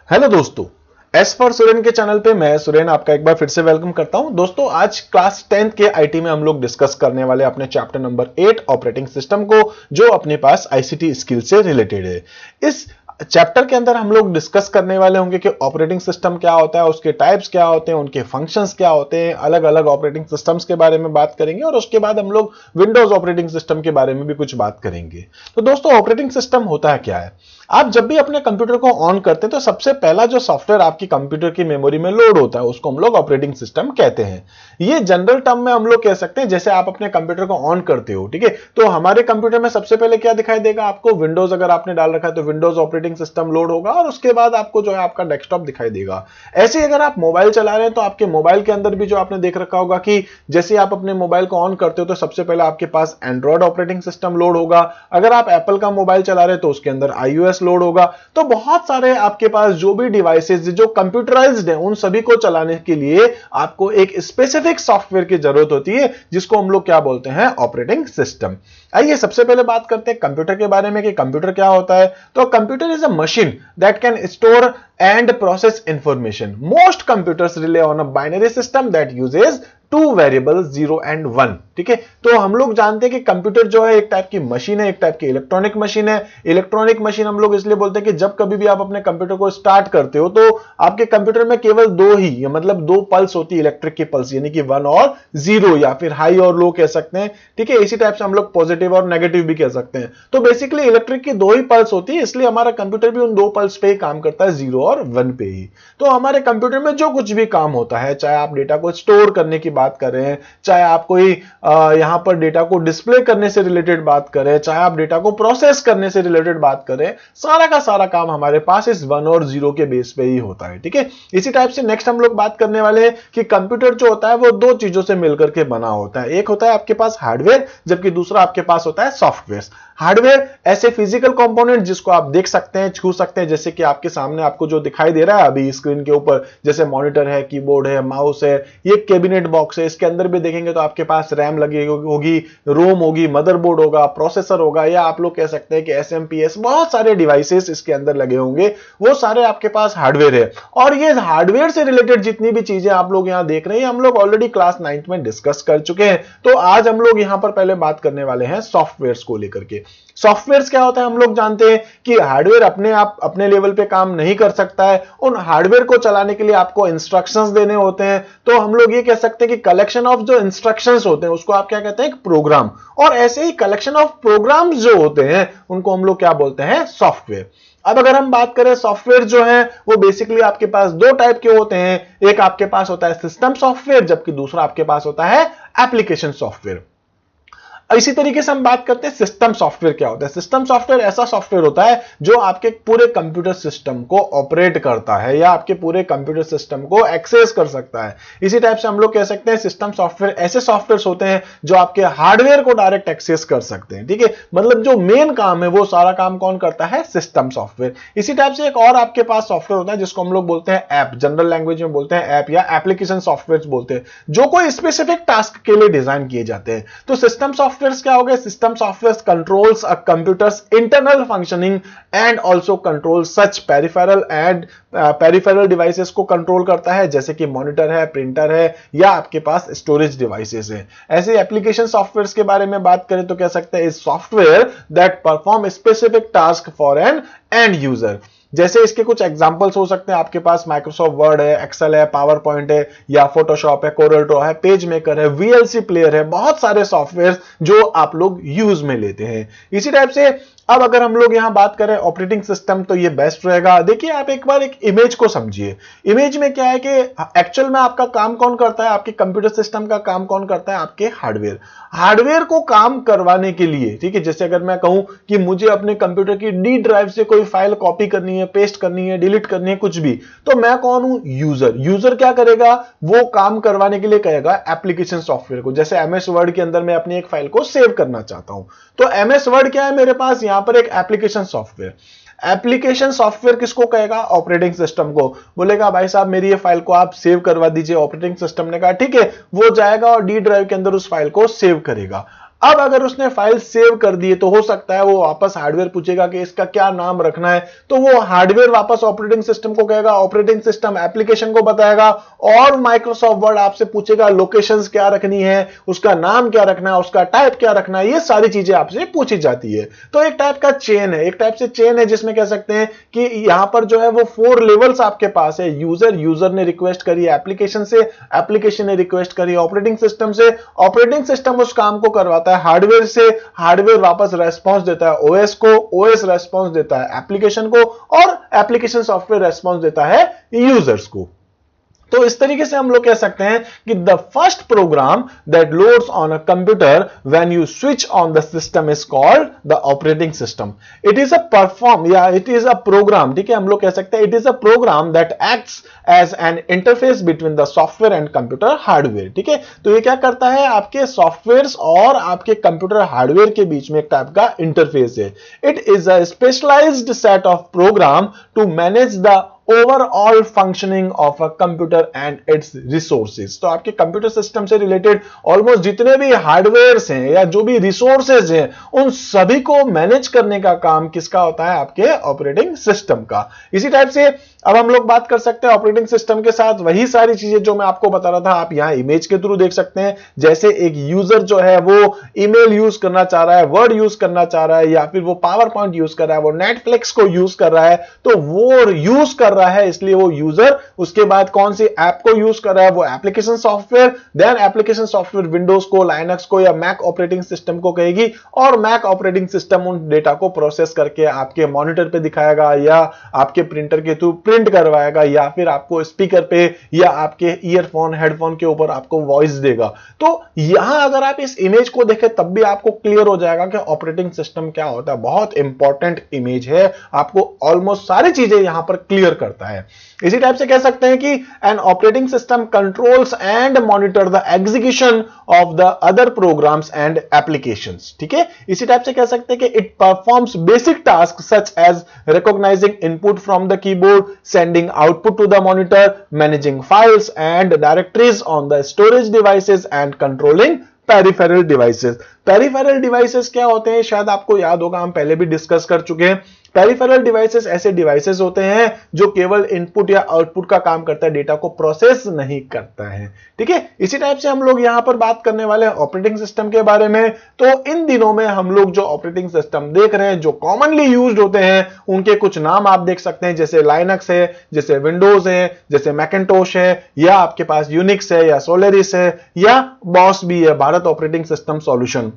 Hello दोस्तों, S for Suren के channel पे मैं सुरेन आपका एक बार फिर से वेलकम करता हूं। दोस्तों, आज क्लास 10th के आईटी में हम लोग डिस्कस करने वाले अपने चैप्टर नंबर 8 ऑपरेटिंग सिस्टम को, जो अपने पास आईसीटी स्किल से रिलेटेड है। इस चैप्टर के अंदर हम लोग डिस्कस करने वाले होंगे कि ऑपरेटिंग सिस्टम क्या होता है, उसके टाइप्स क्या होते हैं, उनके फंक्शंस क्या होते हैं, अलग अलग ऑपरेटिंग सिस्टम्स के बारे में बात करेंगे और उसके बाद हम लोग विंडोज ऑपरेटिंग सिस्टम के बारे में भी कुछ बात करेंगे। तो दोस्तों, ऑपरेटिंग सिस्टम होता है क्या है? आप जब भी अपने कंप्यूटर को ऑन करते हैं तो सबसे पहला जो सॉफ्टवेयर आपकी कंप्यूटर की मेमोरी में लोड होता है उसको हम लोग ऑपरेटिंग सिस्टम कहते हैं। ये जनरल टर्म में हम लोग कह सकते हैं, जैसे आप अपने कंप्यूटर को ऑन करते हो, ठीक है, तो हमारे कंप्यूटर में सबसे पहले क्या दिखाई देगा आपको? विंडोज अगर आपने डाल रखा है तो विंडोज ऑपरेटिंग सिस्टम लोड होगा और उसके बाद आपको जो है आपका डेस्कटॉप दिखाई देगा। ऐसे ही अगर आप मोबाइल चला रहे हैं तो आपके मोबाइल के अंदर भी जो आपने देख रखा होगा कि जैसे आप अपने मोबाइल को ऑन करते हो तो सबसे पहले आपके पास एंड्रॉइड ऑपरेटिंग सिस्टम लोड होगा। अगर आप एप्पल का मोबाइल चला रहे हैं तो उसके अंदर iOS लोड होगा। तो बहुत सारे आपके पास जो भी डिवाइसेस जो कंप्यूटराइज्ड हैं उन सभी को चलाने के लिए आपको एक स्पेसिफिक सॉफ्टवेयर की जरूरत होती है, जिसको हम लोग क्या बोलते हैं? Operating system. आइए सबसे पहले बात करते हैं कंप्यूटर के बारे में कि कंप्यूटर क्या होता है। तो computer is a machine that can store and process information. Most computers rely on a binary system that uses two variable 0 and 1। ठीक है, तो हम लोग जानते हैं कि कंप्यूटर जो है एक टाइप की मशीन है, एक टाइप की इलेक्ट्रॉनिक मशीन है। इलेक्ट्रॉनिक मशीन हम लोग इसलिए बोलते हैं कि जब कभी भी आप अपने कंप्यूटर को स्टार्ट करते हो तो आपके कंप्यूटर में केवल दो ही, मतलब दो पल्स होती है, इलेक्ट्रिक की पल्स, यानी कि 1 और 0, या फिर हाई और लो कह सकते हैं। ठीक है, इसी टाइप से हम लोग पॉजिटिव और नेगेटिव भी कह सकते हैं। तो बेसिकली इलेक्ट्रिक की दो ही पल्स होती है, इसलिए हमारा कंप्यूटर भी उन दो पल्स पे ही काम करता है, 0 और 1 पे ही। तो हमारे कंप्यूटर में जो कुछ भी काम होता है, चाहे आप डेटा को स्टोर करने की बात कर रहे हैं, चाहे आप कोई यहां पर डेटा को डिस्प्ले करने से रिलेटेड बात करें, चाहे आप डेटा को प्रोसेस करने से रिलेटेड बात करें, सारा का सारा काम हमारे पास इस 1 और 0 के बेस पे ही होता है। ठीक है, इसी टाइप से नेक्स्ट हम लोग बात करने वाले हैं कि कंप्यूटर जो होता है वो दो चीजों से मिलकर के बना होता है। एक होता है आपके पास हार्डवेयर, जबकि दूसरा आपके पास होता है सॉफ्टवेयर। हार्डवेयर ऐसे फिजिकल कंपोनेंट जिसको आप देख सकते हैं, छू सकते हैं, जैसे कि आपके सामने आपको जो दिखाई दे रहा है अभी स्क्रीन के ऊपर, जैसे मॉनिटर है, कीबोर्ड है, माउस है, ये कैबिनेट बॉक्स है। इसके अंदर भी देखेंगे तो आपके पास रैम लगी होगी, रोम होगी, मदरबोर्ड होगा, प्रोसेसर होगा, या आप लोग कह सकते हैं कि एसएमपीएस, बहुत सारे डिवाइसेस इसके अंदर लगे होंगे, वो सारे आपके पास हार्डवेयर है। और ये हार्डवेयर से रिलेटेड जितनी भी चीजें आप लोग यहां देख रहे हैं, हम लोग ऑलरेडी क्लास 9th में डिस्कस कर चुके हैं। तो आज हम लोग यहां पर पहले बात करने वाले हैं सॉफ्टवेयर को लेकर के। सॉफ्टवेयर्स क्या होता है? हम लोग जानते हैं कि हार्डवेयर अपने आप अपने लेवल पे काम नहीं कर सकता है। उन हार्डवेयर को चलाने के लिए आपको इंस्ट्रक्शंस देने होते हैं। तो हम लोग ये कह सकते हैं कि कलेक्शन ऑफ जो इंस्ट्रक्शंस होते हैं उसको आप क्या कहते हैं? एक प्रोग्राम। और ऐसे ही कलेक्शन ऑफ प्रोग्राम्स जो होते हैं उनको हम लोग क्या बोलते हैं? सॉफ्टवेयर। अब अगर हम बात करें सॉफ्टवेयर जो है वो बेसिकली आपके पास दो टाइप के होते हैं। एक आपके पास होता है सिस्टम सॉफ्टवेयर, जबकि दूसरा आपके पास होता है एप्लीकेशन सॉफ्टवेयर। इसी तरीके से हम बात करते हैं सिस्टम सॉफ्टवेयर क्या होता है। सिस्टम सॉफ्टवेयर ऐसा सॉफ्टवेयर होता है जो आपके पूरे कंप्यूटर सिस्टम को ऑपरेट करता है या आपके पूरे कंप्यूटर सिस्टम को एक्सेस कर सकता है। इसी टाइप से हम लोग कह सकते हैं सिस्टम सॉफ्टवेयर ऐसे सॉफ्टवेयर होते हैं जो आपके हार्डवेयर को डायरेक्ट एक्सेस कर सकते हैं। ठीक है, मतलब जो मेन काम है वो सारा काम कौन करता है? System software. इसी टाइप से एक और आपके पास सॉफ्टवेयर होता है जिसको हम लोग बोलते हैं ऐप, जनरल लैंग्वेज में बोलते हैं ऐप या एप्लीकेशन सॉफ्टवेयर बोलते हैं, जो कोई स्पेसिफिक टास्क के लिए डिजाइन किए जाते हैं। तो सिस्टम सॉफ्टवेयर क्या हो गए? System software controls a computers internal functioning and also control such peripheral and peripheral devices को कंट्रोल करता है, जैसे कि मॉनिटर है, प्रिंटर है, या आपके पास स्टोरेज डिवाइसेस है। ऐसे एप्लीकेशन सॉफ्टवेयर के बारे में बात करें तो कह सकते हैं software that perform specific task for an end user. जैसे इसके कुछ एग्जांपल्स हो सकते हैं, आपके पास माइक्रोसॉफ्ट वर्ड है, एक्सेल है, पावर पॉइंट है, या फोटोशॉप है, कोरल ड्रॉ है, पेज मेकर है, वीएलसी प्लेयर है, बहुत सारे सॉफ्टवेयर जो आप लोग यूज में लेते हैं। इसी टाइप से अब अगर हम लोग यहां बात करें ऑपरेटिंग सिस्टम तो ये बेस्ट रहेगा। देखिए आप एक बार एक इमेज को समझिए। इमेज में क्या है कि एक्चुअल में आपका काम कौन करता है? आपके कंप्यूटर सिस्टम का काम कौन करता है? आपके हार्डवेयर। हार्डवेयर को काम करवाने के लिए, ठीक है, जैसे अगर मैं कहूं कि मुझे अपने कंप्यूटर की डी ड्राइव से कोई फाइल कॉपी करनी है, पेस्ट करनी है, डिलीट करनी है, कुछ भी, तो मैं कौन हूं? यूजर। यूजर क्या करेगा? वो काम करवाने के लिए कहेगा एप्लीकेशन सॉफ्टवेयर को। जैसे एमएस वर्ड के अंदर मैं अपनी एक फाइल को सेव करना चाहता हूं, तो एमएस वर्ड क्या है मेरे पास? यहां पर एक एप्लीकेशन सॉफ्टवेयर। एप्लीकेशन सॉफ्टवेयर किसको कहेगा? ऑपरेटिंग सिस्टम को। बोलेगा भाई साहब मेरी ये फाइल को आप सेव करवा दीजिए। ऑपरेटिंग सिस्टम ने कहा ठीक है, वो जाएगा और डी ड्राइव के अंदर उस फाइल को सेव करेगा। अब अगर उसने फाइल सेव कर दी तो हो सकता है वो वापस हार्डवेयर पूछेगा कि इसका क्या नाम रखना है, तो वो हार्डवेयर वापस ऑपरेटिंग सिस्टम को कहेगा, ऑपरेटिंग सिस्टम एप्लीकेशन को बताएगा, और माइक्रोसॉफ्ट वर्ड आपसे पूछेगा लोकेशंस क्या रखनी है, उसका नाम क्या रखना है, उसका टाइप क्या रखना है, ये सारी चीजें आपसे पूछी जाती है। तो एक टाइप का चेन है, एक टाइप से चेन है जिसमें कह सकते हैं कि यहां पर जो है वो 4 लेवल्स आपके पास है। यूजर ने रिक्वेस्ट करी एप्लीकेशन से, एप्लीकेशन ने रिक्वेस्ट करी ऑपरेटिंग सिस्टम से, ऑपरेटिंग सिस्टम उस काम को करवाता है हार्डवेयर से, हार्डवेयर वापस रेस्पॉन्स देता है ओएस को, ओएस रेस्पॉन्स देता है एप्लीकेशन को, और एप्लीकेशन सॉफ्टवेयर रेस्पॉन्स देता है यूजर्स को। तो इस तरीके से हम लोग कह सकते हैं कि the first program that loads on a computer when you switch on the system is called the operating system. It is a perform या इट इज अ प्रोग्राम, ठीक है, हम लोग कह सकते हैं it is a program that acts as an interface between the software and computer hardware. ठीक है, तो ये क्या करता है, आपके सॉफ्टवेयर और आपके कंप्यूटर हार्डवेयर के बीच में एक टाइप का इंटरफेस है। It is a specialized set of program to manage the overall functioning of a computer and its resources. तो आपके कंप्यूटर सिस्टम से रिलेटेड ऑलमोस्ट जितने भी हार्डवेयर्स हैं या जो भी रिसोर्सेज हैं उन सभी को मैनेज करने का काम किसका होता है, आपके ऑपरेटिंग सिस्टम का। इसी टाइप से अब हम लोग बात कर सकते हैं ऑपरेटिंग सिस्टम के साथ वही सारी चीजें जो मैं आपको बता रहा था, आप यहां इमेज के थ्रू देख सकते हैं। जैसे एक यूजर जो है वो ईमेल यूज करना चाह रहा है, वर्ड यूज करना चाह रहा है, या फिर वो पावर पॉइंट यूज कर रहा है, वो नेटफ्लिक्स को यूज कर रहा है, तो वो यूज कर रहा है इसलिए वो यूजर उसके बाद कौन सी ऐप को यूज कर रहा है, वो application software, then application software Windows को, लाइनक्स को या मैक ऑपरेटिंग सिस्टम को कहेगी, और मैक ऑपरेटिंग सिस्टम उन डेटा को प्रोसेस करके आपके मॉनिटर पे दिखाएगा या आपके प्रिंटर के थ्रू प्रिंट करवाएगा, या फिर आपको स्पीकर पे या आपके ईयरफोन हेडफोन के ऊपर आपको वॉइस देगा। तो यहां अगर आप इस इमेज को देखें तब भी आपको क्लियर हो जाएगा कि ऑपरेटिंग सिस्टम क्या होता है। बहुत इंपॉर्टेंट इमेज है, आपको ऑलमोस्ट सारी चीजें यहां पर क्लियर करता है। इसी टाइप से कह सकते हैं कि an operating system controls and monitor the execution of the other programs and applications. ठीक है, इसी टाइप से कह सकते हैं कि it performs basic task such as recognizing input from the keyboard, sending output to the monitor, managing files and directories on the storage devices and controlling peripheral devices. Peripheral devices क्या होते हैं, शायद आपको याद होगा, हम पहले भी डिस्कस कर चुके हैं। पेरिफेरल डिवाइसेस ऐसे डिवाइसेस होते हैं जो केवल इनपुट या आउटपुट का काम करता है, डेटा को प्रोसेस नहीं करता है। ठीक है, इसी टाइप से हम लोग यहां पर बात करने वाले हैं ऑपरेटिंग सिस्टम के बारे में। तो इन दिनों में हम लोग जो ऑपरेटिंग सिस्टम देख रहे हैं, जो कॉमनली यूज्ड होते हैं, उनके कुछ नाम आप देख सकते हैं, जैसे लाइनक्स है, जैसे विंडोज है, जैसे मैकिन्टोश है, या आपके पास यूनिक्स है, या सोलेरिस है, या बॉस भी है, भारत ऑपरेटिंग सिस्टम सॉल्यूशन।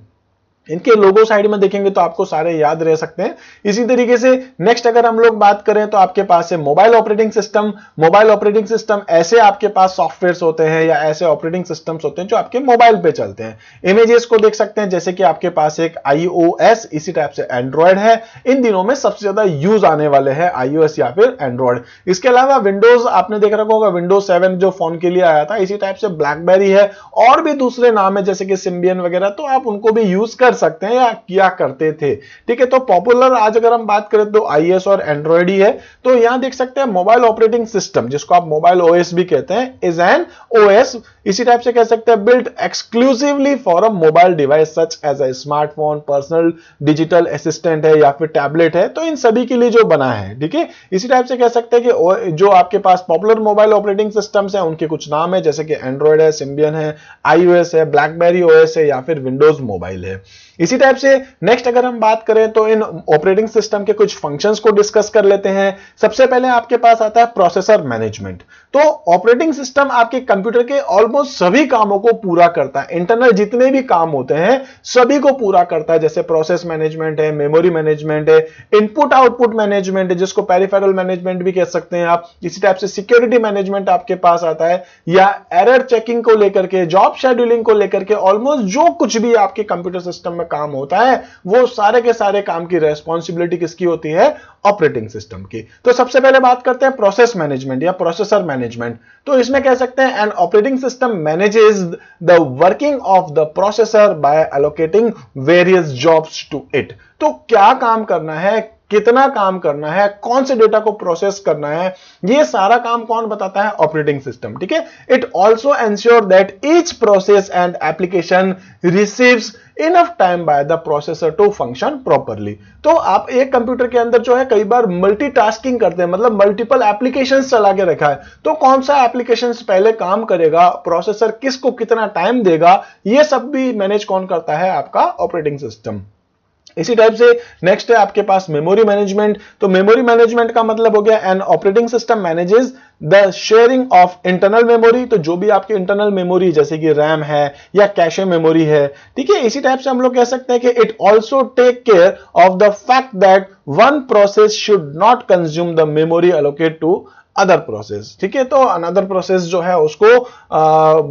इनके लोगो साइड में देखेंगे तो आपको सारे याद रह सकते हैं। इसी तरीके से नेक्स्ट अगर हम लोग बात करें तो आपके पास है mobile operating system. Mobile operating system ऐसे आपके पास सॉफ्टवेयर्स होते हैं या ऐसे ऑपरेटिंग सिस्टम्स होते हैं जो आपके मोबाइल पे चलते हैं। इमेजेस को देख सकते हैं, जैसे कि आपके पास एक iOS, इसी टाइप से एंड्रॉयड है। इन दिनों में सबसे ज्यादा यूज आने वाले हैं iOS या फिर एंड्रॉयड। इसके अलावा विंडोज आपने देख रखा होगा, विंडोज 7 जो फोन के लिए आया था। इसी टाइप से ब्लैकबेरी है, और भी दूसरे नाम है जैसे कि सिम्बियन वगैरह, तो आप उनको भी यूज कर सकते हैं या किया करते थे। ठीक है, तो पॉपुलर आज अगर हम बात करें तो iOS और एंड्रॉयड ही है। तो यहां देख सकते हैं मोबाइल ऑपरेटिंग सिस्टम, जिसको आप मोबाइल ओएस भी कहते हैं, इज एन ओएस, इसी टाइप से कह सकते हैं, built exclusively for a mobile device such as a smartphone, personal digital assistant है या फिर टैबलेट है, तो इन सभी के लिए जो बना है। ठीक है, इसी टाइप से कह सकते हैं कि जो आपके पास पॉपुलर मोबाइल ऑपरेटिंग सिस्टम्स हैं उनके कुछ नाम है, जैसे कि एंड्रॉयड है, सिम्बियन है, iOS है, ब्लैकबेरी ओएस है, या फिर विंडोज मोबाइल है। इसी टाइप से नेक्स्ट अगर हम बात करें तो इन ऑपरेटिंग सिस्टम के कुछ फंक्शंस को डिस्कस कर लेते हैं। सबसे पहले आपके पास आता है प्रोसेसर मैनेजमेंट। तो ऑपरेटिंग सिस्टम आपके कंप्यूटर के ऑलमोस्ट सभी कामों को पूरा करता है, इंटरनल जितने भी काम होते हैं सभी को पूरा करता है, जैसे प्रोसेस मैनेजमेंट है, मेमोरी मैनेजमेंट है, इनपुट आउटपुट मैनेजमेंट है, जिसको पेरिफेरल मैनेजमेंट भी कह सकते हैं आप। इसी टाइप से सिक्योरिटी मैनेजमेंट आपके पास आता है, या एरर चेकिंग को लेकर के, जॉब शेड्यूलिंग को लेकर के, ऑलमोस्ट जो कुछ भी आपके कंप्यूटर सिस्टम में काम होता है वो सारे के सारे काम की रेस्पॉन्सिबिलिटी किसकी होती है, ऑपरेटिंग सिस्टम की। तो सबसे पहले बात करते हैं प्रोसेस मैनेजमेंट या प्रोसेसर मैनेजमेंट। तो इसमें कह सकते हैं an operating system manages the working of the processor by allocating various jobs to it. तो क्या काम करना है, कितना काम करना है, कौन से डेटा को प्रोसेस करना है, ये सारा काम कौन बताता है? Operating system. ठीक है। It also ensure that each process and application receives enough time by the processor to function properly. तो आप एक कंप्यूटर के अंदर जो है कई बार मल्टीटास्किंग करते हैं, मतलब मल्टीपल एप्लीकेशंस चला के रखा है, तो कौन सा एप्लीकेशंस पहले काम करेगा, प्रोसेसर किसको कितना टाइम देगा, ये सब भी मैनेज कौन करता है? आपका ऑपरेटिंग सिस्टम। इसी टाइप से नेक्स्ट है आपके पास मेमोरी मैनेजमेंट। तो मेमोरी मैनेजमेंट का मतलब हो गया N operating system manages the sharing of internal memory. तो जो भी आपके इंटरनल मेमोरी जैसे कि रैम है या कैशे मेमोरी है, ठीक है, इसी टाइप से हम लोग कह सकते हैं कि it also take care of the fact that one process should not consume the memory allocate to other process. ठीक है। तो अनदर प्रोसेस जो है उसको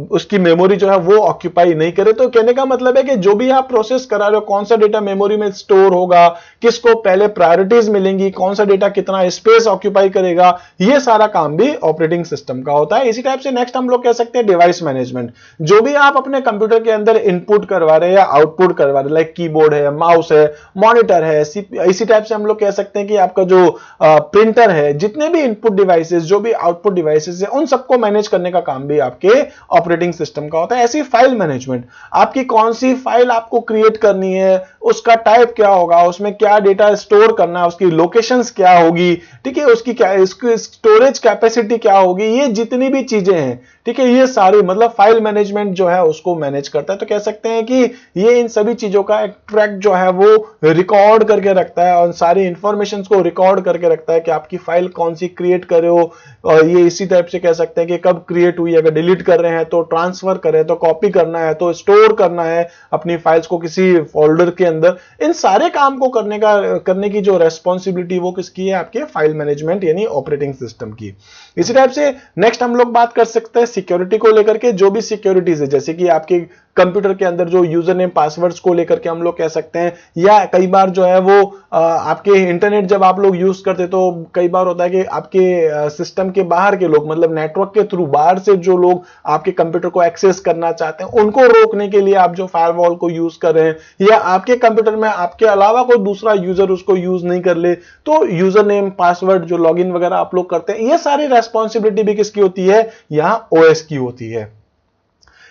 उसकी मेमोरी जो है वो ऑक्यूपाई नहीं करे। तो कहने का मतलब है कि जो भी आप प्रोसेस करा रहे हो, कौन सा डेटा मेमोरी में स्टोर होगा, किसको पहले प्रायोरिटीज मिलेंगी, कौन सा डेटा कितना स्पेस ऑक्यूपाई करेगा, ये सारा काम भी ऑपरेटिंग सिस्टम का होता है। इसी टाइप से नेक्स्ट हम लोग कह सकते हैं डिवाइस मैनेजमेंट। जो भी आप अपने कंप्यूटर के अंदर इनपुट करवा रहे हैं या आउटपुट करवा रहे हैं, लाइक कीबोर्ड है, माउस है, मॉनिटर है, इसी टाइप से हम लोग कह सकते हैं कि आपका जो प्रिंटर है, जितने भी इनपुट डिवाइसेस, जो भी आउटपुट डिवाइसेस है, उन सबको मैनेज करने का काम भी आपके ऑपरेटिंग सिस्टम का होता है। ऐसी फाइल मैनेजमेंट, आपकी कौन सी फाइल आपको क्रिएट करनी है, उसका टाइप क्या होगा, उसमें क्या डेटा स्टोर करना है, उसकी लोकेशंस क्या होगी, ठीक है, उसकी क्या, इसकी स्टोरेज कैपेसिटी क्या होगी, ये जितनी भी चीजें हैं, ठीक है, ये सारी मतलब फाइल मैनेजमेंट जो है उसको मैनेज करता है। तो कह सकते हैं कि ये इन सभी चीजों का एक ट्रैक जो है वो रिकॉर्ड करके रखता है और सारी इंफॉर्मेशन को रिकॉर्ड करके रखता है कि आपकी फाइल कौन सी क्रिएट करे हो, और ये इसी टाइप से कह सकते हैं कि कब क्रिएट हुई, अगर डिलीट कर रहे हैं तो ट्रांसफर करें, तो कॉपी करना है, तो स्टोर करना है अपनी फाइल्स को किसी फोल्डर के अंदर। इन सारे काम को करने की जो रेस्पॉन्सिबिलिटी वो किसकी है? आपके फाइल मैनेजमेंट यानी ऑपरेटिंग सिस्टम की। इसी टाइप से नेक्स्ट हम लोग बात कर सकते हैं सिक्योरिटी को लेकर के। जो भी सिक्योरिटीज है, जैसे कि आपके कंप्यूटर के अंदर जो यूजर नेम पासवर्ड्स को लेकर के हम लोग कह सकते हैं, या कई बार जो है वो आपके इंटरनेट जब आप लोग यूज करते तो कई बार होता है कि आपके सिस्टम के बाहर के लोग, मतलब नेटवर्क के थ्रू बाहर से जो लोग आपके कंप्यूटर को एक्सेस करना चाहते हैं, उनको रोकने के लिए आप जो फायरवॉल को यूज कर रहे हैं, या आपके कंप्यूटर में आपके अलावा कोई दूसरा यूजर उसको यूज नहीं कर ले, तो यूजर नेम पासवर्ड जो लॉगिन वगैरह आप लोग करते हैं, ये सारी रेस्पॉन्सिबिलिटी भी किसकी होती है? यहां ओएस की होती है।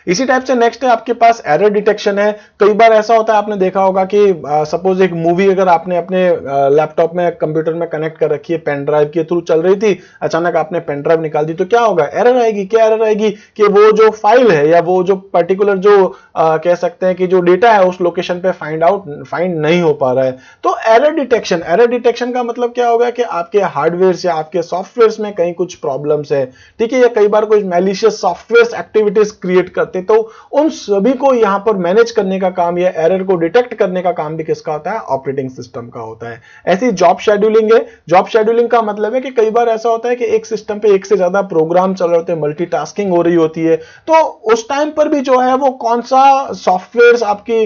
इसी टाइप से नेक्स्ट है आपके पास एरर डिटेक्शन है। कई बार ऐसा होता है, आपने देखा होगा कि सपोज एक मूवी अगर आपने अपने लैपटॉप में, कंप्यूटर में कनेक्ट कर रखी है, पेन ड्राइव के थ्रू चल रही थी, अचानक आपने पेन ड्राइव निकाल दी, तो क्या होगा? एरर आएगी। क्या एरर आएगी? कि वो जो फाइल है या वो जो पर्टिकुलर जो कह सकते हैं कि जो डेटा है उस लोकेशन पे फाइंड नहीं हो पा रहा है। तो एरर डिटेक्शन का मतलब क्या होगा? कि आपके हार्डवेयर या आपके सॉफ्टवेयर में कहीं कुछ प्रॉब्लम्स है, ठीक है, या कई बार कोई मैलिशियस सॉफ्टवेयर एक्टिविटीज क्रिएट करते, तो उन सभी को यहां पर मैनेज करने का काम या एरर को डिटेक्ट करने का काम भी किसका होता है? ऑपरेटिंग सिस्टम का होता है। ऐसी जॉब शेड्यूलिंग है। जॉब शेड्यूलिंग का मतलब है कि कई बार ऐसा होता है कि एक सिस्टम पे एक से ज्यादा प्रोग्राम चल रहे होते हैं, मल्टीटास्किंग हो रही होती है, तो उस टाइम पर भी जो है वो कौन सा सॉफ्टवेयर आपकी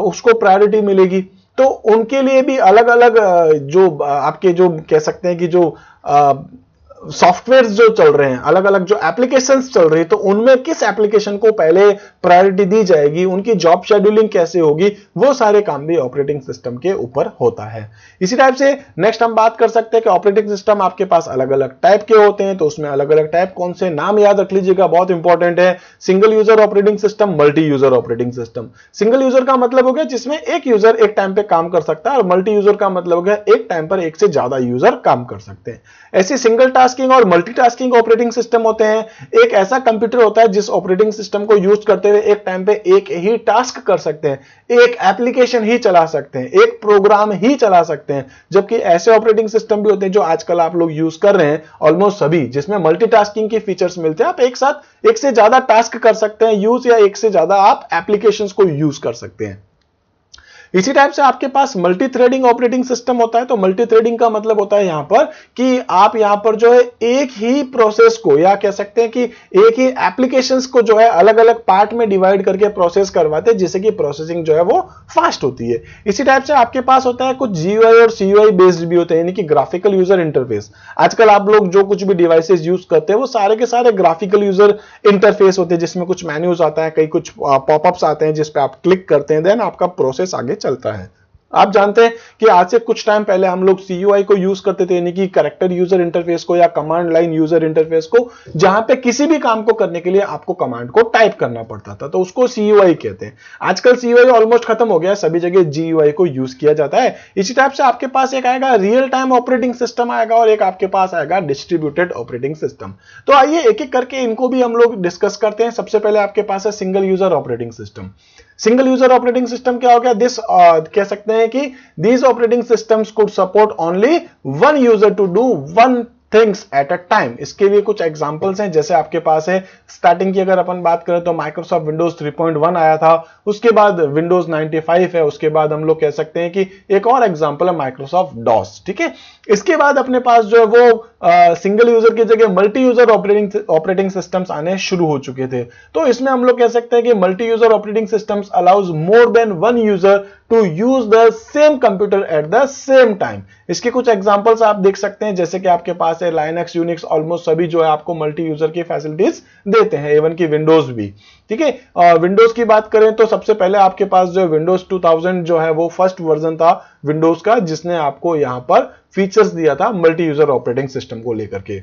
उसको प्रायोरिटी मिलेगी, तो उनके लिए भी अलग अलग जो आपके जो कह सकते हैं कि जो सॉफ्टवेयर जो चल रहे हैं, अलग अलग जो एप्लीकेशंस चल रही है, तो उनमें किस एप्लीकेशन को पहले प्रायोरिटी दी जाएगी, उनकी जॉब शेड्यूलिंग कैसे होगी, वो सारे काम भी ऑपरेटिंग सिस्टम के ऊपर होता है। इसी टाइप से नेक्स्ट हम बात कर सकते हैं कि ऑपरेटिंग सिस्टम आपके पास अलग अलग टाइप के होते हैं, तो उसमें अलग अलग टाइप कौन से, नाम याद रख लीजिएगा, बहुत इंपॉर्टेंट है। Single user operating system, multi user operating system. Single user का मतलब हो गया जिसमें एक यूजर एक टाइम पे काम कर सकता है, और मल्टी यूजर का मतलब हो गया एक टाइम पर एक से ज्यादा यूजर काम कर सकते हैं। ऐसी सिंगल टास्किंग और मल्टीटास्किंग ऑपरेटिंग सिस्टम होते हैं। एक ऐसा कंप्यूटर होता है जिस ऑपरेटिंग सिस्टम को यूज करते हुए एक टाइम पे एक ही टास्क कर सकते हैं, एक एप्लीकेशन ही चला सकते हैं, एक प्रोग्राम ही चला सकते हैं। जबकि ऐसे ऑपरेटिंग सिस्टम भी होते हैं जो आजकल आप लोग यूज कर रहे हैं, ऑलमोस्ट सभी, जिसमें मल्टीटास्किंग के फीचर्स मिलते हैं। आप एक साथ एक से ज्यादा टास्क कर सकते हैं यूज, या एक से ज्यादा आप एप्लीकेशंस को यूज कर सकते हैं। इसी टाइप से आपके पास मल्टी थ्रेडिंग ऑपरेटिंग सिस्टम होता है। तो मल्टी थ्रेडिंग का मतलब होता है यहां पर कि आप यहां पर जो है एक ही प्रोसेस को, या कह सकते हैं कि एक ही एप्लीकेशंस को जो है अलग अलग पार्ट में डिवाइड करके प्रोसेस करवाते हैं, जिससे कि प्रोसेसिंग जो है वो फास्ट होती है। इसी टाइप से आपके पास होता है कुछ GUI और CUI बेस्ड भी होते हैं, यानी कि ग्राफिकल यूजर इंटरफेस। आजकल आप लोग जो कुछ भी डिवाइसेस यूज करते हैं वो सारे के सारे ग्राफिकल यूजर इंटरफेस होते हैं, जिसमें कुछ मेन्यूज आता है, कई कुछ पॉपअप्स आते हैं जिस पे आप क्लिक करते हैं, देन आपका प्रोसेस आगे चलता है। आप जानते हैं कि आज से कुछ टाइम पहले हम लोग CUI को यूज करते थे, यानी कि कैरेक्टर यूजर इंटरफेस को या कमांड लाइन यूजर इंटरफेस को, जहां पे किसी भी काम को करने के लिए आपको कमांड को टाइप करना पड़ता था, तो उसको CUI कहते हैं। आजकल CUI ऑलमोस्ट खत्म हो गया, सभी जगह GUI को यूज किया जाता है। इसी टाइप से आपके पास एक आएगा रियल टाइम ऑपरेटिंग सिस्टम आएगा और एक आपके पास आएगा डिस्ट्रीब्यूटेड ऑपरेटिंग सिस्टम। तो आइए एक एक करके इनको भी हम लोग डिस्कस करते हैं। सबसे पहले आपके पास है single user operating system. Single user operating system क्या हो गया? दिस कह सकते हैं कि these operating systems could support only one user to do one things at a time। इसके लिए कुछ एग्जांपल्स हैं, जैसे आपके पास है स्टार्टिंग की अगर अपन बात करें तो माइक्रोसॉफ्ट विंडोज 3.1 आया था, उसके बाद विंडोज 95 है, उसके बाद हम लोग कह सकते हैं कि एक और एग्जांपल है माइक्रोसॉफ्ट डॉस। ठीक है, इसके बाद अपने पास जो है वो सिंगल यूजर की जगह मल्टी यूजर ऑपरेटिंग सिस्टम्स आने शुरू हो चुके थे। तो इसमें हम लोग कह सकते हैं कि multi user operating systems allows more than one user to use the same computer at the same time. इसके कुछ एग्जांपल्स आप देख सकते हैं, जैसे कि आपके पास है लाइनक्स, यूनिक्स, ऑलमोस्ट सभी जो है आपको मल्टी यूजर की फैसिलिटीज देते हैं, इवन की विंडोज भी। ठीक है, विंडोज की बात करें तो सबसे पहले आपके पास जो विंडोज 2000 जो है वो फर्स्ट वर्जन था विंडोज का, जिसने आपको यहां पर फीचर्स दिया था मल्टी यूजर ऑपरेटिंग सिस्टम को लेकर के।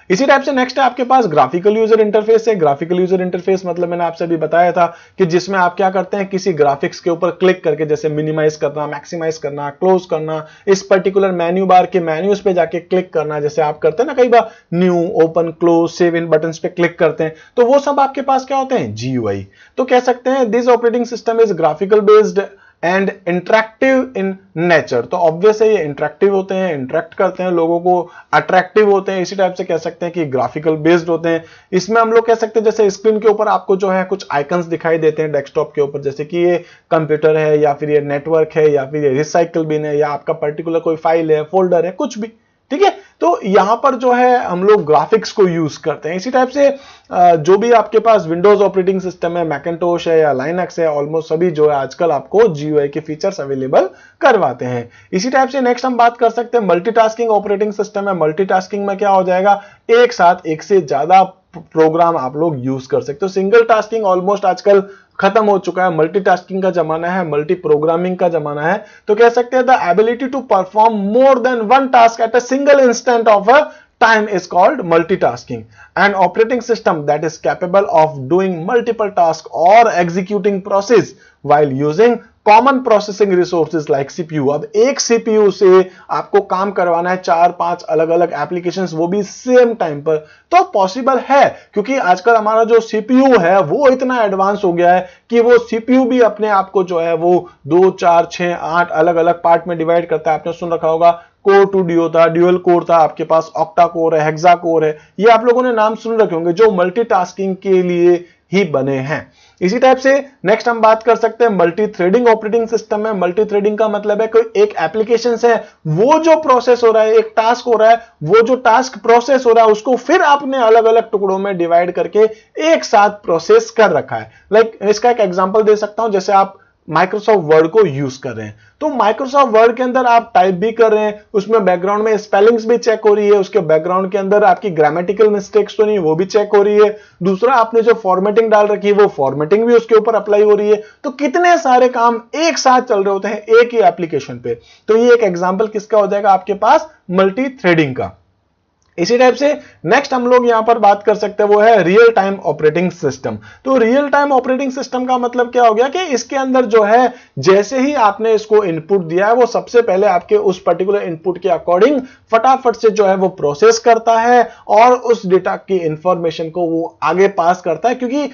इसी टाइप से नेक्स्ट है आपके पास ग्राफिकल यूजर इंटरफेस है। ग्राफिकल यूजर इंटरफेस मतलब मैंने आपसे अभी बताया था कि जिसमें आप क्या करते हैं, किसी ग्राफिक्स के ऊपर क्लिक करके जैसे मिनिमाइज करना, मैक्सिमाइज करना, क्लोज करना, इस पर्टिकुलर मेन्यू बार के मेन्यूज पे जाके क्लिक करना, जैसे आप करते हैं ना कई बार न्यू, ओपन, क्लोज, सेव इन बटन्स पे क्लिक करते हैं, तो वो सब आपके पास क्या होते हैं? GUI। तो कह सकते हैं this operating system is graphical based and interactive in nature. तो ऑब्वियस है ये इंटरेक्टिव होते हैं, इंटरेक्ट करते हैं, लोगों को अट्रैक्टिव होते हैं, इसी टाइप से कह सकते हैं कि ग्राफिकल बेस्ड होते हैं। इसमें हम लोग कह सकते हैं जैसे स्क्रीन के ऊपर आपको जो है कुछ आइकन्स दिखाई देते हैं डेस्कटॉप के ऊपर, जैसे कि ये कंप्यूटर है या फिर ये नेटवर्क है या फिर ये रिसाइकल बिन है या आपका पर्टिकुलर कोई फाइल है, फोल्डर है, कुछ भी। ठीक है, तो यहां पर जो है हम लोग ग्राफिक्स को यूज करते हैं। इसी टाइप से जो भी आपके पास विंडोज ऑपरेटिंग सिस्टम है, मैकिन्टोश है या लाइनक्स है, ऑलमोस्ट सभी जो है आजकल आपको GUI के फीचर्स अवेलेबल करवाते हैं। इसी टाइप से नेक्स्ट हम बात कर सकते हैं मल्टीटास्किंग ऑपरेटिंग सिस्टम है। मल्टीटास्किंग में क्या हो जाएगा, एक साथ एक से ज्यादा प्रोग्राम आप लोग यूज कर सकते हो। सिंगल टास्किंग ऑलमोस्ट आजकल खत्म हो चुका है, मल्टीटास्किंग का जमाना है, मल्टी प्रोग्रामिंग का जमाना है। तो कह सकते हैं the ability to perform more than one task at a single instant of a time is called multitasking. An operating system that is capable of doing multiple tasks or executing process while using common processing resources like CPU। अब एक CPU से आपको काम करवाना है 4-5 अलग अलग applications, वो भी सेम टाइम पर, तो पॉसिबल है, क्योंकि आजकल हमारा जो CPU है वो इतना एडवांस हो गया है कि वो CPU भी अपने आप को जो है वो 2, 4, 6, 8 अलग अलग पार्ट में डिवाइड करता है। आपने सुन रखा होगा कोर 2 डियो था, ड्यूअल कोर था, आपके पास ऑक्टा कोर है, हेक्सा कोर है, ये आप लोगों ने नाम सुन रखे होंगे, जो मल्टीटास्किंग के लिए ही बने हैं। इसी टाइप से नेक्स्ट हम बात कर सकते हैं मल्टी थ्रेडिंग ऑपरेटिंग सिस्टम है। मल्टी थ्रेडिंग का मतलब है कोई एक एप्लीकेशन है, वो जो प्रोसेस हो रहा है, एक टास्क हो रहा है, वो जो टास्क प्रोसेस हो रहा है उसको फिर आपने अलग अलग टुकड़ों में डिवाइड करके एक साथ प्रोसेस कर रखा है। लाइक इसका एक एग्जांपल दे सकता हूं, जैसे आप माइक्रोसॉफ्ट वर्ड को यूज कर रहे हैं, तो माइक्रोसॉफ्ट वर्ड के अंदर आप टाइप भी कर रहे हैं, उसमें बैकग्राउंड में स्पेलिंग्स भी चेक हो रही है, उसके बैकग्राउंड के अंदर आपकी ग्रामेटिकल मिस्टेक्स तो नहीं, वो भी चेक हो रही है। दूसरा, आपने जो फॉर्मेटिंग डाल रखी है वो फॉर्मेटिंग भी उसके ऊपर अप्लाई हो रही है। तो कितने सारे काम एक साथ चल रहे होते हैं एक ही एप्लीकेशन पे। तो ये एक एग्जाम्पल किसका हो जाएगा आपके पास, मल्टी थ्रेडिंग का। इसी टाइप से नेक्स्ट हम लोग यहां पर बात कर सकते हैं वो है रियल टाइम ऑपरेटिंग सिस्टम। तो रियल टाइम ऑपरेटिंग सिस्टम का मतलब क्या हो गया कि इसके अंदर जो है जैसे ही आपने इसको इनपुट दिया है वो सबसे पहले आपके उस पर्टिकुलर इनपुट के अकॉर्डिंग फटाफट से जो है वो प्रोसेस करता है और उस डेटा की इंफॉर्मेशन को वो आगे पास करता है, क्योंकि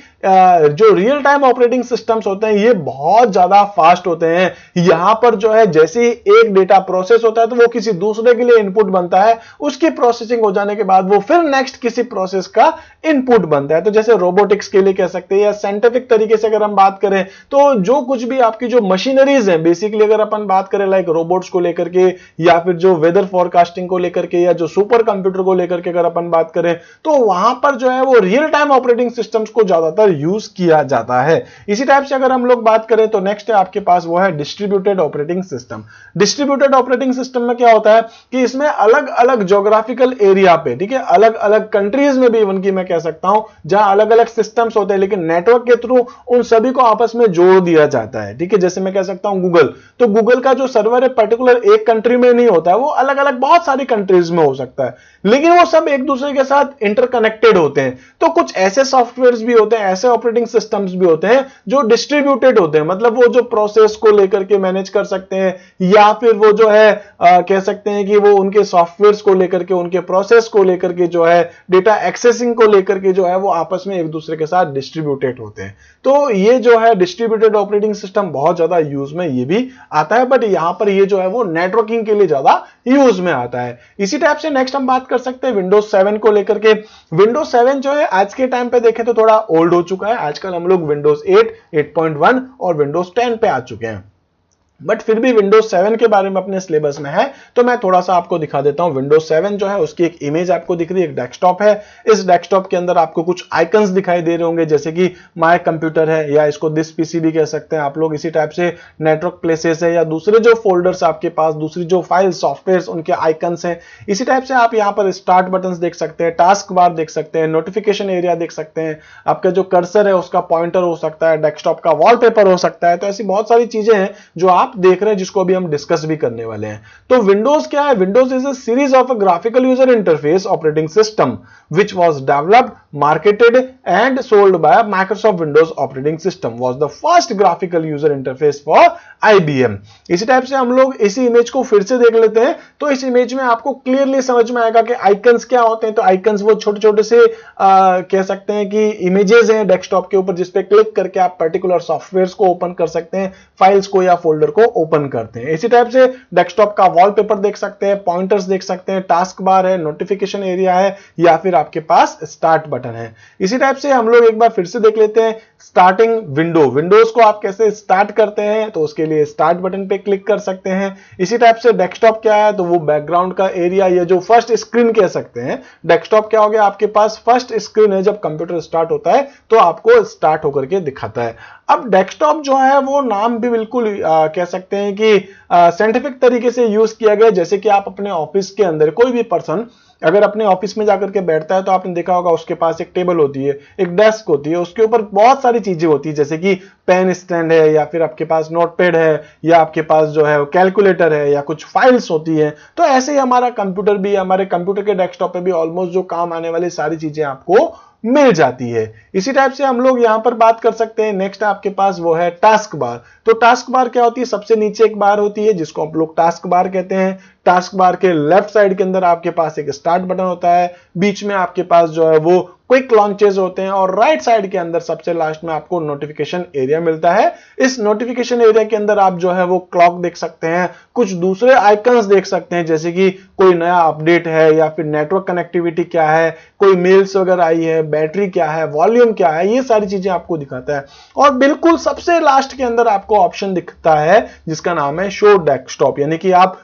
जो रियल टाइम ऑपरेटिंग सिस्टम्स होते हैं ये बहुत ज्यादा फास्ट होते हैं। यहां पर जो है जैसे ही एक डेटा प्रोसेस होता है तो वो किसी दूसरे के लिए इनपुट बनता है, उसकी प्रोसेसिंग जाने के बाद वो फिर नेक्स्ट किसी प्रोसेस का इनपुट बनता है। तो जैसे रोबोटिक्स के लिए कह सकते हैं, या साइंटिफिक तरीके से अगर हम बात करें तो जो कुछ भी आपकी जो मशीनरीज हैं, बेसिकली अगर अपन बात करें लाइक रोबोट्स को लेकर के या फिर जो वेदर फोरकास्टिंग को लेकर के या जो सुपर कंप्यूटर को लेकर के अगर अपन बात करें तो वहां पर जो है वो रियल टाइम ऑपरेटिंग सिस्टम्स को ज्यादातर यूज किया जाता है। इसी टाइप से अगर हम लोग बात करें तो नेक्स्ट है आपके पास वो है distributed operating system. Distributed operating system में क्या होता है कि इसमें अलग अलग ज्योग्राफिकल एरिया एरिया पे, ठीक है, अलग अलग कंट्रीज में भी इवन की मैं कह सकता हूं, जहां अलग अलग सिस्टम्स होते हैं, लेकिन नेटवर्क के थ्रू उन सभी को आपस में जोड़ दिया जाता है, ठीक है। जैसे मैं कह सकता हूं गूगल, तो गूगल का जो सर्वर है पर्टिकुलर एक कंट्री में नहीं होता है, वो अलग अलग बहुत सारी कंट्रीज में हो सकता है, लेकिन वो सब एक दूसरे के साथ इंटरकनेक्टेड होते हैं। तो कुछ ऐसे सॉफ्टवेयर्स भी होते हैं, ऐसे ऑपरेटिंग सिस्टम्स भी होते हैं जो डिस्ट्रीब्यूटेड होते हैं, मतलब वो जो प्रोसेस को लेकर के मैनेज कर सकते हैं, या फिर वो जो है कह सकते हैं कि वो उनके सॉफ्टवेयर्स को लेकर के, उनके प्रोसेस को लेकर के जो है, डेटा एक्सेसिंग को लेकर के जो है, वो आपस में एक दूसरे के साथ डिस्ट्रीब्यूटेड होते हैं। तो ये जो है डिस्ट्रीब्यूटेड ऑपरेटिंग सिस्टम बहुत ज्यादा यूज में ये भी आता है, बट यहां पर ये जो है वो नेटवर्किंग के लिए ज्यादा यूज में आता है। इसी टाइप से नेक्स्ट हम बात कर सकते हैं विंडोज 7 को लेकर के। विंडोज 7 जो है आज के टाइम पे देखें तो थोड़ा ओल्ड हो चुका है, आजकल हम लोग विंडोज 8, 8.1 और विंडोज 10 पे आ चुके हैं, बट फिर भी विंडोज 7 के बारे में अपने सिलेबस में है, तो मैं थोड़ा सा आपको दिखा देता हूं। विंडोज 7 जो है उसकी एक इमेज आपको दिख रही है, एक डेस्कटॉप है। इस डेस्कटॉप के अंदर आपको कुछ आइकन्स दिखाई दे रहे होंगे, जैसे कि माय कंप्यूटर है, या इसको दिस पीसी भी कह सकते हैं आप लोग। इसी टाइप से नेटवर्क प्लेसेस है, या दूसरे जो फोल्डर्स आपके पास, दूसरी जो फाइल सॉफ्टवेयर उनके आइकन्स हैं। इसी टाइप से आप यहाँ पर स्टार्ट बटन देख सकते हैं, टास्क बार देख सकते हैं, नोटिफिकेशन एरिया देख सकते हैं, आपका जो कर्सर है उसका पॉइंटर हो सकता है, डेस्कटॉप का वॉलपेपर हो सकता है। तो ऐसी बहुत सारी चीजें हैं जो आप देख रहे हैं, जिसको अभी हम डिस्कस भी करने वाले हैं। तो विंडोज क्या है? Windows is a series of a graphical user interface operating system which was developed, marketed and sold by Microsoft Windows operating system, was the first graphical user interface for IBM। इसी type से हम लोग इसी image को फिर से देख लेते हैं, तो इस इमेज में आपको क्लियरली समझ में आएगा कि आइकन्स क्या होते हैं। तो आइकन्स वो छोटे छोटे से कह सकते हैं कि इमेजेस हैं डेस्कटॉप के ऊपर, जिसपे क्लिक करके आप पर्टिकुलर सॉफ्टवेयर्स को ओपन कर सकते हैं, फाइल्स को या फोल्डर को ओपन करते हैं। इसी टाइप से डेस्कटॉप का वॉलपेपर देख सकते हैं, पॉइंटर्स देख सकते हैं, टास्क बार है, नोटिफिकेशन एरिया है, या फिर आपके पास स्टार्ट बटन है। इसी टाइप से हम लोग एक बार फिर से देख लेते हैं स्टार्टिंग विंडो। विंडोज को आप कैसे स्टार्ट करते हैं, तो उसके लिए स्टार्ट बटन पे क्लिक कर सकते हैं। इसी टाइप से डेस्कटॉप क्या है, तो वो बैकग्राउंड का एरिया, या जो फर्स्ट स्क्रीन कह सकते हैं। डेस्कटॉप क्या हो गया, आपके पास फर्स्ट स्क्रीन है, जब कंप्यूटर स्टार्ट होता है तो आपको स्टार्ट होकर के दिखाता है। अब डेस्कटॉप जो है वो नाम भी बिल्कुल कह सकते हैं कि साइंटिफिक तरीके से यूज किया गया। जैसे कि आप अपने ऑफिस के अंदर, कोई भी पर्सन अगर अपने ऑफिस में जाकर के बैठता है, तो आपने देखा होगा उसके पास एक टेबल होती है, एक डेस्क होती है, उसके ऊपर बहुत सारी चीजें होती है, जैसे कि पेन स्टैंड है, या फिर आपके पास नोटपैड है, या आपके पास जो है कैलकुलेटर है, या कुछ फाइल्स होती है। तो ऐसे ही हमारा कंप्यूटर भी, हमारे कंप्यूटर के डेस्कटॉप पे भी ऑलमोस्ट जो काम आने वाली सारी चीजें आपको मिल जाती है। इसी टाइप से हम लोग यहां पर बात कर सकते हैं। नेक्स्ट आपके पास वो है टास्क बार। तो टास्क बार क्या होती है, सबसे नीचे एक बार होती है जिसको आप लोग टास्क बार कहते हैं। टास्क बार के लेफ्ट साइड के अंदर आपके पास एक स्टार्ट बटन होता है, बीच में आपके पास जो है वो क्विक लॉन्चेस होते हैं, और राइट साइड के अंदर सबसे लास्ट में आपको नोटिफिकेशन एरिया मिलता है। इस नोटिफिकेशन एरिया के अंदर आप जो है वो क्लॉक देख सकते हैं, कुछ दूसरे आइकन्स देख सकते हैं, जैसे कि कोई नया अपडेट है, या फिर नेटवर्क कनेक्टिविटी क्या है, कोई मेल्स वगैरह आई है, बैटरी क्या है, वॉल्यूम क्या है, ये सारी चीजें आपको दिखाता है। और बिल्कुल सबसे लास्ट के अंदर आपको ऑप्शन दिखता है जिसका नाम है शो डेस्कटॉप, यानी कि आप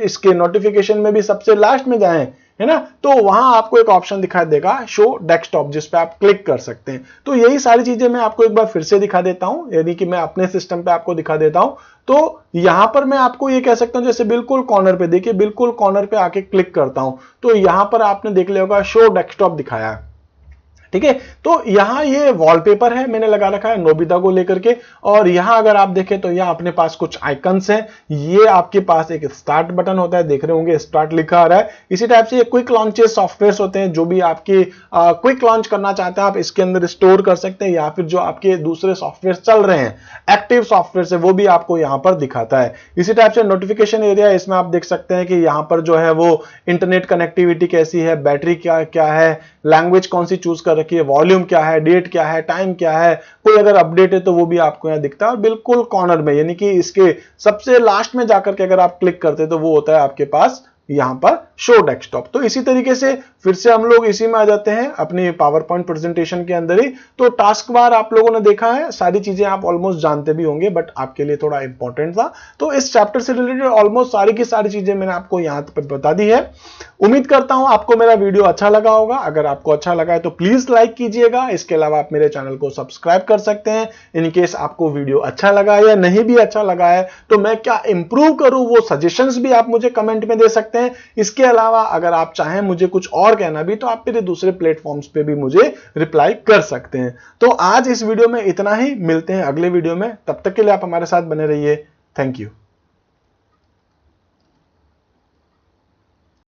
इसके नोटिफिकेशन में भी सबसे लास्ट में जाएं, है ना, तो वहां आपको एक ऑप्शन दिखाई देगा शो डेस्कटॉप, जिस पे आप क्लिक कर सकते हैं। तो यही सारी चीजें मैं आपको एक बार फिर से दिखा देता हूं, यानी कि मैं अपने सिस्टम पे आपको दिखा देता हूं। तो यहां पर मैं आपको ये कह सकता हूं, जैसे बिल्कुल कॉर्नर पे देखिए, बिल्कुल कॉर्नर पे आके क्लिक करता हूं, तो यहां पर आपने देख लिया होगा शो डेस्कटॉप दिखाया है, ठीक है। तो यहां ये वॉलपेपर है, मैंने लगा रखा है नोबिता को लेकर के, और यहां अगर आप देखें तो यहां अपने पास कुछ आइकन्स हैं। ये आपके पास एक स्टार्ट बटन होता है, देख रहे होंगे स्टार्ट लिखा आ रहा है। इसी टाइप से ये क्विक लॉन्चेस सॉफ्टवेयर होते हैं, जो भी आपके क्विक लॉन्च करना चाहते हैं आप इसके अंदर स्टोर कर सकते हैं, या फिर जो आपके दूसरे सॉफ्टवेयर चल रहे हैं, एक्टिव सॉफ्टवेयर है, वो भी आपको यहां पर दिखाता है। इसी टाइप से नोटिफिकेशन एरिया, इसमें आप देख सकते हैं कि यहां पर जो है वो इंटरनेट कनेक्टिविटी कैसी है, बैटरी क्या है, लैंग्वेज कौन सी चूज कर रखी है, वॉल्यूम क्या है, डेट क्या है, टाइम क्या है, कोई अगर अपडेट है तो वो भी आपको यहां दिखता है। और बिल्कुल कॉर्नर में, यानी कि इसके सबसे लास्ट में जाकर के अगर आप क्लिक करते हैं तो वो होता है आपके पास यहां पर शो डेस्कटॉप। तो इसी तरीके से फिर से हम लोग इसी में आ जाते हैं अपनी पावर पॉइंट प्रेजेंटेशन के अंदर ही। तो टास्क बार आप लोगों ने देखा है, सारी चीजें आप ऑलमोस्ट जानते भी होंगे, बट आपके लिए थोड़ा इंपॉर्टेंट था। तो इस चैप्टर से रिलेटेड ऑलमोस्ट सारी की सारी चीजें मैंने आपको यहां पर बता दी है। उम्मीद करता हूं आपको मेरा वीडियो अच्छा लगा होगा। अगर आपको अच्छा लगा है तो प्लीज लाइक कीजिएगा। इसके अलावा आप मेरे चैनल को सब्सक्राइब कर सकते हैं। इन केस आपको वीडियो अच्छा लगा या नहीं भी अच्छा लगा है तो मैं क्या इंप्रूव करूं, वो सजेशंस भी आप मुझे कमेंट में दे सकते हैं। सकते हैं। इसके अलावा अगर आप चाहें मुझे कुछ और कहना भी तो आप मेरे दूसरे प्लेटफॉर्म्स पे भी मुझे रिप्लाई कर सकते हैं। तो आज इस वीडियो में इतना ही, मिलते हैं अगले वीडियो में, तब तक के लिए आप हमारे साथ बने रहिए। Thank you.